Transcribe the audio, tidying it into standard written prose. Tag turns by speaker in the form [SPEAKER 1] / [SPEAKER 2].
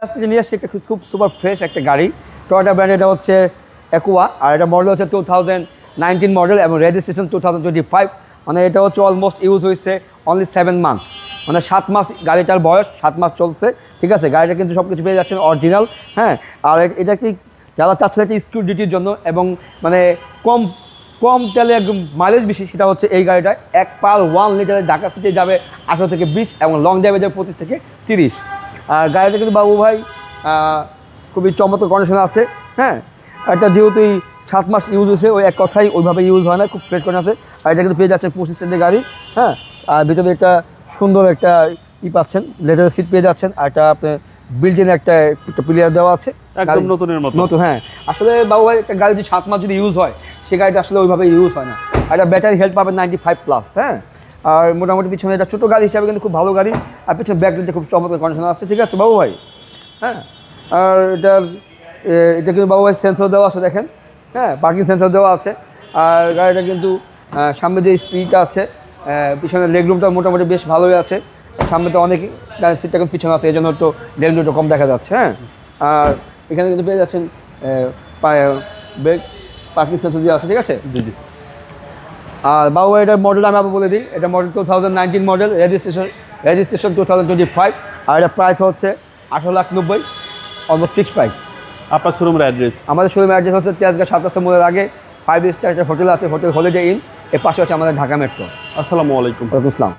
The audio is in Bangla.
[SPEAKER 1] আজকে নিয়ে আসছি একটা খুব সুপার ফ্রেশ একটা গাড়ি। টয়োটা ব্র্যান্ড, এটা হচ্ছে অ্যাকুয়া, আর এটা মডেল হচ্ছে 2019 মডেল এবং রেজিস্ট্রেশন 2025। মানে এটা হচ্ছে অলমোস্ট ইউজ হয়েছে অনলি 7 মান্থ, মানে 7 মাস গাড়িটার বয়স, 7 মাস চলছে। ঠিক আছে, গাড়িটা কিন্তু সব কিছু পেয়ে যাচ্ছেন অরিজিনাল। হ্যাঁ, আর এটা একটি যারা চাচ্ছেন একটি স্কুটির জন্য এবং মানে কম কম তেলে একদম মাইলেজ বেশি, সেটা হচ্ছে এই গাড়িটা। 1 লিটারে ঢাকা সিটি যাবে 18 থেকে 20 এবং লং ড্রাইভে যাবে 25 থেকে 30। আর গাড়িটা কিন্তু বাবু ভাই খুবই চমৎকার কন্ডিশনে আছে। হ্যাঁ, এটা যেহেতু 7 মাস ইউজ হয়েছে, ওই এক কথাই ওইভাবে ইউজ হয় না, খুব ফ্রেশ কন্ডিশন আছে। আর এটা কিন্তু পেয়ে যাচ্ছেন 25 সিটের গাড়ি। হ্যাঁ, আর ভিতরে একটা সুন্দর একটা পাচ্ছেন, লেদার সিট পেয়ে যাচ্ছেন। আর এটা আপনার বিল্ট ইন একটা প্লেয়ার দেওয়া আছে,
[SPEAKER 2] একদম নতুনের মতো।
[SPEAKER 1] নতুন। হ্যাঁ, আসলে বাবু ভাই একটা গাড়ি যদি 7 মাস যদি ইউজ হয়, সে গাড়িটা আসলে ওইভাবে ইউজ হয় না। আর এটা ব্যাটারি হেলথ পাবেন 95+। হ্যাঁ, আর মোটামুটি পিছনে এটা ছোটো গাড়ি হিসাবে কিন্তু খুব ভালো গাড়ি। আর পিছনে ব্যাকলাইটটা খুব চমৎকার কন্ডিশন আছে। ঠিক আছে বাবু ভাই। হ্যাঁ, আর এটা কিন্তু বাবু ভাই সেন্সর দেওয়া আছে, দেখেন। হ্যাঁ, পার্কিং সেন্সর দেওয়া আছে। আর গাড়িটা কিন্তু সামনে যে স্পিডটা আছে, পিছনের লেগ রুমটা মোটামুটি বেশ ভালোই আছে। সামনে তো অনেক গাড়ির সিটটা কিন্তু পিছনে আছে, এই জন্য একটু লেনটা কম দেখা যাচ্ছে। হ্যাঁ, আর এখানে কিন্তু পেয়ে যাচ্ছেন ব্রেক পার্কিং সেন্সর দিয়ে আছে। ঠিক আছে।
[SPEAKER 2] জি জি।
[SPEAKER 1] আর বাবু ভাই এটার মডেল আমি আবার বলে দিই, এটা মডেল 2019 মডেল, রেজিস্ট্রেশন 2025। আর এটা প্রাইস হচ্ছে 18,90,000, অলমোস্ট ফিক্সড প্রাইস।
[SPEAKER 2] আপনার শোরুমের অ্যাড্রেস?
[SPEAKER 1] আমাদের শোরুমের অ্যাড্রেস হচ্ছে তেজগাঁ 7 রাস্তা মোড়ের আগে 5 স্টার একটা হোটেল আছে, হোটেল হলিডে ইন, এর পাশে হচ্ছে আমাদের ঢাকা মেট্রো।
[SPEAKER 2] আসসালামু আলাইকুম।
[SPEAKER 1] ওয়ালাইকুম আসসালাম।